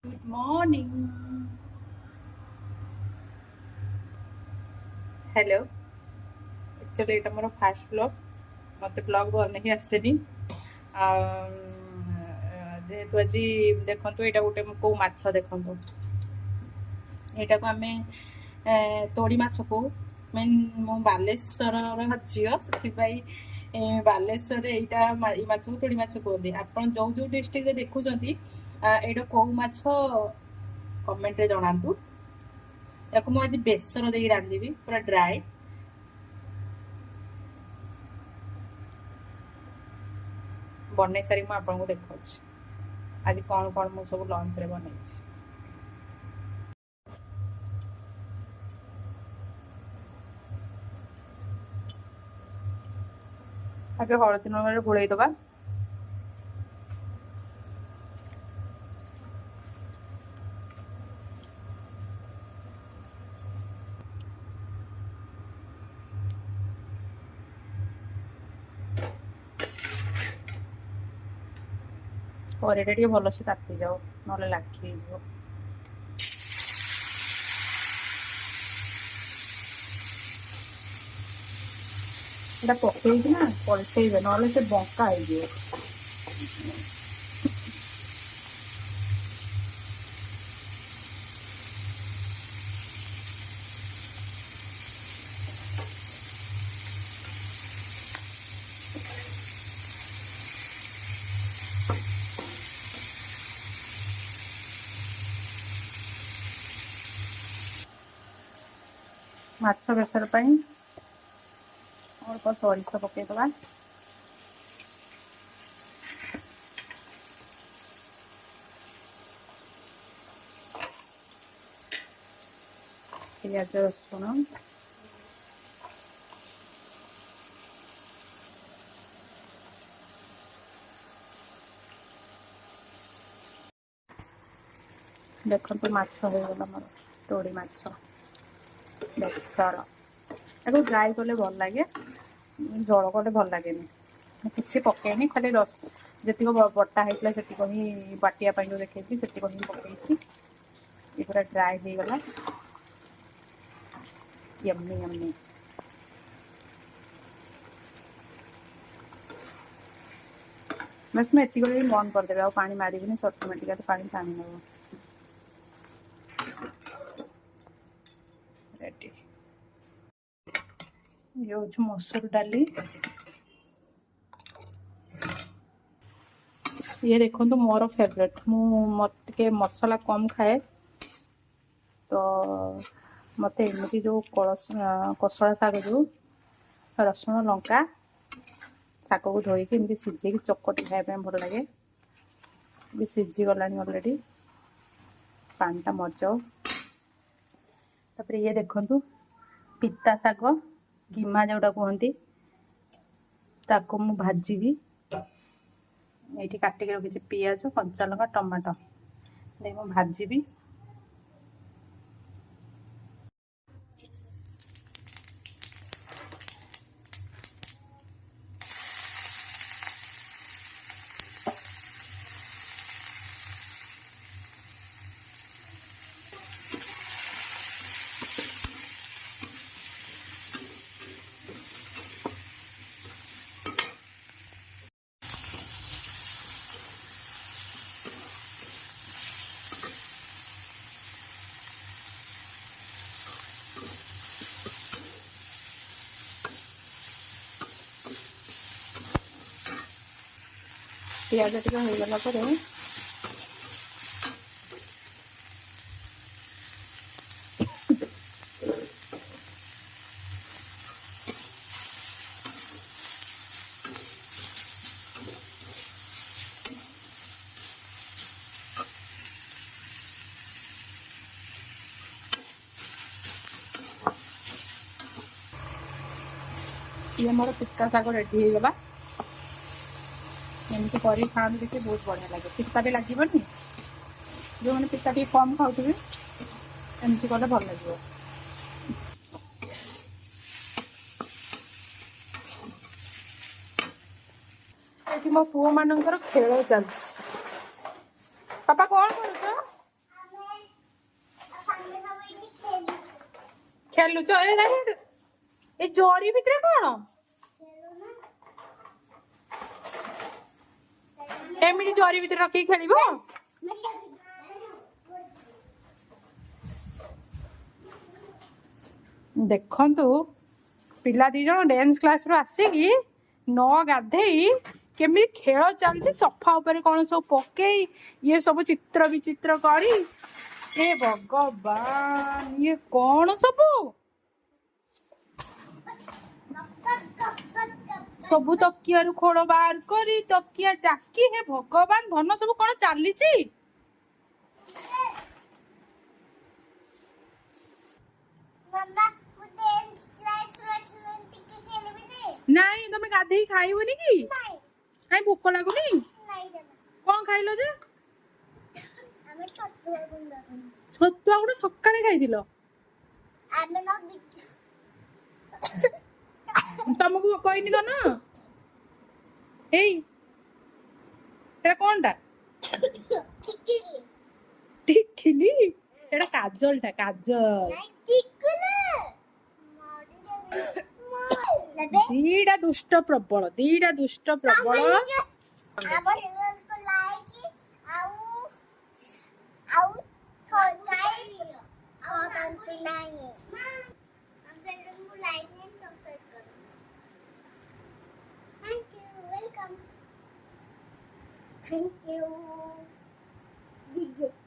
Good morning. Hello actually এটা ମୋର first blog ମୋତେ ବ୍ଲଗ୍ ବନେଇ ଆସେନି ଯେହେତୁ ଆଜି ଦେଖନ୍ତୁ ଏଇଟା ଗୋଟେ କେଉଁ ମାଛ ଦେଖନ୍ତୁ ଏଇଟାକୁ ଆମେ ତୋଡ଼ି ମାଛ କହୁ ମେନ୍ ମୁଁ ବାଲେଶ୍ୱରର ଝିଅ ସେଥିପାଇଁ ବାଲେଶ୍ୱରରେ ଏଇଟା ଏଇ ମାଛକୁ ତୋଡ଼ି ମାଛ କୁହନ୍ତି ଆପଣ ଯେଉଁ ଯେଉଁ ଡିଷ୍ଟ୍ରିକ୍ଟରେ ଦେଖୁଛନ୍ତି ଏଇଟା କେଉଁ ମାଛ କମେଣ୍ଟରେ ଜଣାନ୍ତୁ याको मु आज बेसर दे रांधिबी पूरा ड्राई बनै सारी मु आपन को देखाउछि आज कोन कोन मु सब लंच रे बनैछि आगे हळदी नून रे घोळै दबा और एटा टिके भलो से ताती जाओ नले लाखी हिजो एटा पकेई कि ना पलटेइबे नले से बंका हिजो माछ बेसर पई और को सोरिष पके दबा पियाज रसुण देखो माछ हो गला मोर तोड़ी माछ बेसर याको ड्राई कले भल लगे झोल कले भल लगे किसी पकईनी खाली रस जी बटा होता से ही बाटिया जो देखी से ही पकई पूरा ड्राई हो गला यम्मी यम्मी बस मैं ये बंद करदेवी आ पानी मारिनी ऑटोमेटिकली पानी टाणी नब रेडी ये हूँ मसूर डाली ये देखो मोर फेवरेट मुझे मसला कम खाए तो मत एमती जो कोसला शाग जो रसुण लंका शाग को धोईकी एमती सीझे चकटी खाया भल लगे भी सीझी गला अलरेडी पानीटा मजाओ तापर ये देखु पिता शाग गिमा जोटा कहती ताको मु भाजीबी ये काटिक रखी पियाज कंचा लंका टमाटो मु भाजीबी पियाज टिके हो गला पर ये मोर पिता शाग रेडी हो गला एमती कर खाते देखिए बहुत बढ़िया लगे पिता भी लगे जो मैंने पिता टी कम खाऊे एमती कले भल लगे ये मो पुओ मानकर खेल चल पापा कौन कर ଖେଲୁଛ ଏ ଜରି ଭିତରେ କଣ ଏମିତି ଜରି ଭିତରେ ରଖିକି ଖେଳିବ? ଦେଖନ୍ତୁ ପିଲା ଦି ଜଣ ଡ୍ୟାନ୍ସ କ୍ଲାସରୁ ଆସିକି ନ ଗାଧେଇ କେମିତି ଖେଳ ଚାଲିଛି, ସଫା ଉପରେ କଣ ସବୁ ପକେଇ ଇଏ ସବୁ ଚିତ୍ର ବିଚିତ୍ର କରି, ଏ ଭଗବାନ ଇଏ କଣ ସବୁ ସବୁ ତକିଆରୁ ଖୋଳ ବାହାର କରି ତକିଆ ଚାକି, ହେ ଭଗବାନ ଧନ ସବୁ କଣ ଚାଲିଛି? ନାଇଁ ତମେ ଗାଧେଇ ଖାଇବନି କି? କାଇଁ ଭୋକ ଲାଗୁନି? କଣ ଖାଇଲ ଯେ? ଛତୁଆ ଗୁଡା ସକାଳେ ଖାଇଥିଲ? ତମକୁ କହିନି ତ ନା? ଏଇ ଏଟା କଣଟା? ଟିକିଲି? ଏଟା କାଜଲଟା, କାଜଲ। ଦିଟା ଦୁଷ୍ଟ ପ୍ରବଳ, ଦିଟା ଦୁଷ୍ଟ ପ୍ରବଳ। Thank you. DJ.